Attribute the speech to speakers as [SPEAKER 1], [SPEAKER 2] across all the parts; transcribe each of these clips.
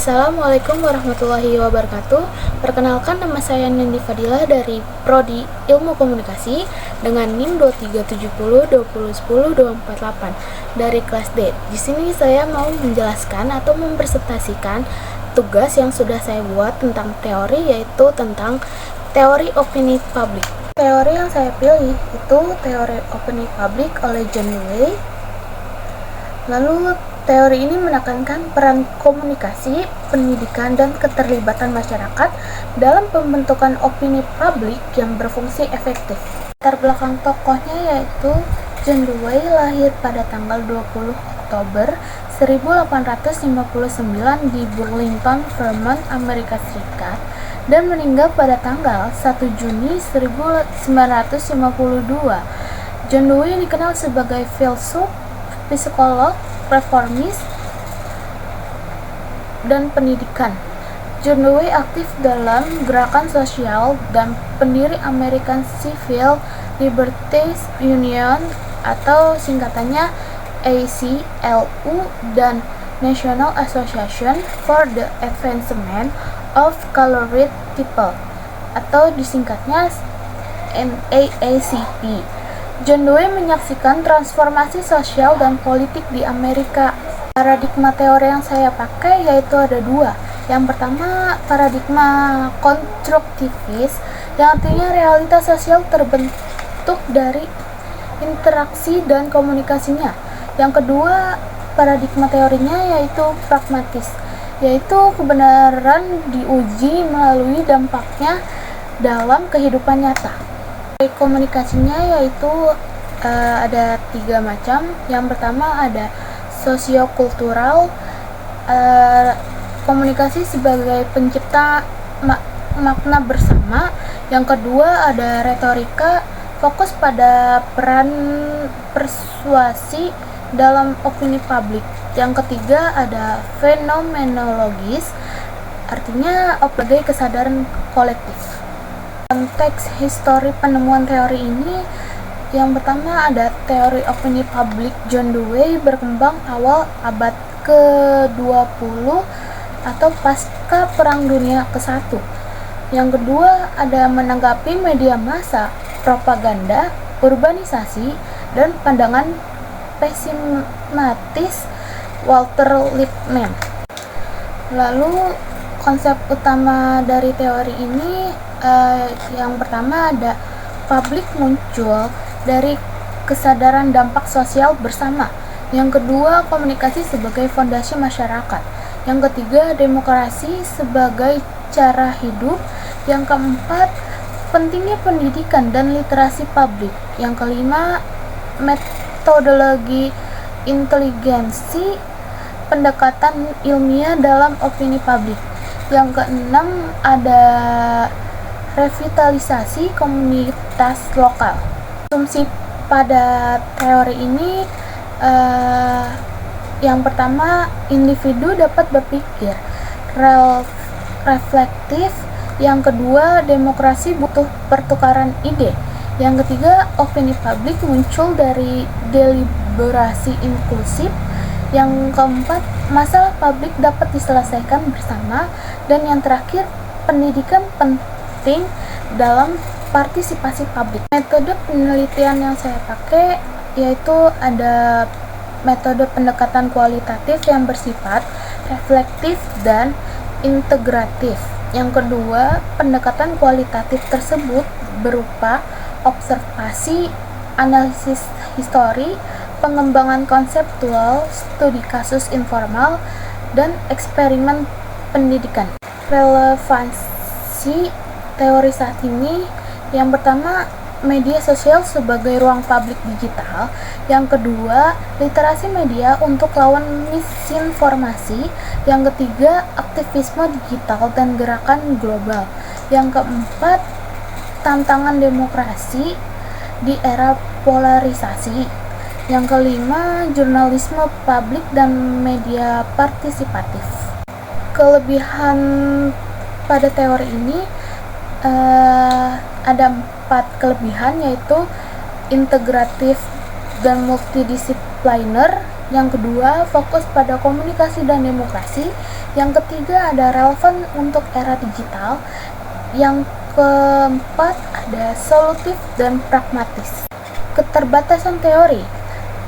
[SPEAKER 1] Assalamualaikum warahmatullahi wabarakatuh. Perkenalkan, nama saya Nindi Fadilah dari Prodi Ilmu Komunikasi dengan NIM 23702010-248 dari kelas D. Di sini saya mau menjelaskan atau mempresentasikan tugas yang sudah saya buat tentang teori, yaitu tentang teori opini publik. Teori yang saya pilih itu teori opini publik oleh John Dewey. Lalu teori ini menekankan peran komunikasi, pendidikan, dan keterlibatan masyarakat dalam pembentukan opini publik yang berfungsi efektif. Latar belakang tokohnya yaitu John Dewey lahir pada tanggal 20 Oktober 1859 di Burlington, Vermont, Amerika Serikat, dan meninggal pada tanggal 1 Juni 1952. John Dewey dikenal sebagai filsuf, psikolog, reformis, dan pendidikan. John Dewey aktif dalam gerakan sosial dan pendiri American Civil Liberties Union atau singkatannya ACLU dan National Association for the Advancement of Colored People atau disingkatnya NAACP. John Dewey menyaksikan transformasi sosial dan politik di Amerika. Paradigma teori yang saya pakai yaitu ada dua. Yang pertama, paradigma konstruktivis, yang artinya realitas sosial terbentuk dari interaksi dan komunikasinya. Yang kedua, paradigma teorinya yaitu pragmatis, yaitu kebenaran diuji melalui dampaknya dalam kehidupan nyata. Komunikasinya yaitu ada 3 macam. Yang pertama ada sosiokultural, komunikasi sebagai pencipta makna bersama. Yang kedua ada retorika, fokus pada peran persuasi dalam opini publik. Yang ketiga ada fenomenologis, artinya sebagai kesadaran kolektif. Konteks histori penemuan teori ini, yang pertama ada teori opini publik. John Dewey berkembang awal abad ke-20 atau pasca Perang Dunia ke-1. Yang kedua ada menanggapi media massa, propaganda, urbanisasi, dan pandangan pesimatis Walter Lippmann. Lalu konsep utama dari teori ini, yang pertama ada publik muncul dari kesadaran dampak sosial bersama. Yang kedua, komunikasi sebagai fondasi masyarakat. Yang ketiga, demokrasi sebagai cara hidup. Yang keempat, pentingnya pendidikan dan literasi publik. Yang kelima, metodologi inteligensi, pendekatan ilmiah dalam opini publik. Yang keenam ada revitalisasi komunitas lokal. Asumsi pada teori ini, yang pertama, individu dapat berpikir reflektif. Yang kedua, demokrasi butuh pertukaran ide. Yang ketiga, opini publik muncul dari deliberasi inklusif. Yang keempat, masalah publik dapat diselesaikan bersama. Dan yang terakhir, pendidikan penting dalam partisipasi publik. Metode penelitian yang saya pakai yaitu ada metode pendekatan kualitatif yang bersifat reflektif dan integratif. Yang kedua, pendekatan kualitatif tersebut berupa observasi, analisis histori, pengembangan konseptual, studi kasus informal, dan eksperimen pendidikan. Relevansi teori saat ini, yang pertama, media sosial sebagai ruang publik digital. Yang kedua, literasi media untuk lawan misinformasi. Yang ketiga, aktivisme digital dan gerakan global. Yang keempat, tantangan demokrasi di era polarisasi. Yang kelima, jurnalisme publik dan media partisipatif. Kelebihan pada teori ini, ada 4 kelebihan, yaitu integratif dan multidisipliner, Yang kedua, fokus pada komunikasi dan demokrasi. Yang ketiga, ada relevan untuk era digital. Yang keempat, ada solutif dan pragmatis. Keterbatasan teori.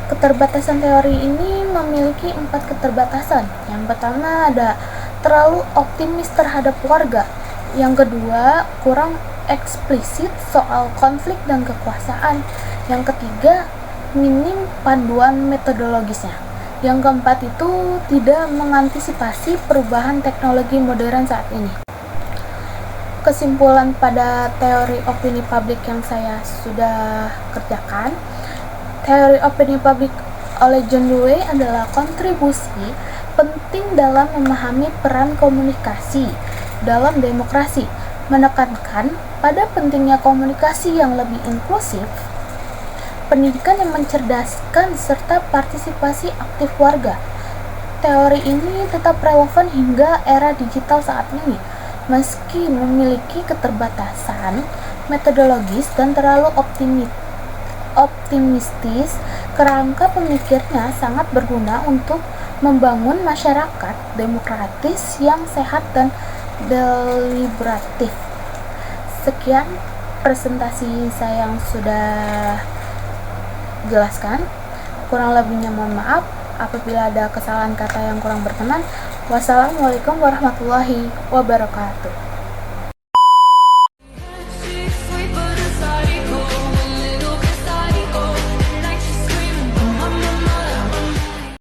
[SPEAKER 1] Keterbatasan teori ini memiliki 4 keterbatasan. Yang pertama ada terlalu optimis terhadap warga. Yang kedua, kurang eksplisit soal konflik dan kekuasaan. Yang ketiga, minim panduan metodologisnya. Yang keempat itu tidak mengantisipasi perubahan teknologi modern saat ini. Kesimpulan pada teori opini publik yang saya sudah kerjakan, teori opini publik oleh John Dewey adalah kontribusi penting dalam memahami peran komunikasi dalam demokrasi, menekankan pada pentingnya komunikasi yang lebih inklusif, pendidikan yang mencerdaskan, serta partisipasi aktif warga. Teori ini tetap relevan hingga era digital saat ini, meski memiliki keterbatasan metodologis dan terlalu optimistis. Kerangka pemikirnya sangat berguna untuk membangun masyarakat demokratis yang sehat dan deliberatif. Sekian presentasi saya yang sudah jelaskan. Kurang lebihnya mohon maaf apabila ada kesalahan kata yang kurang berkenan. Wassalamualaikum warahmatullahi wabarakatuh.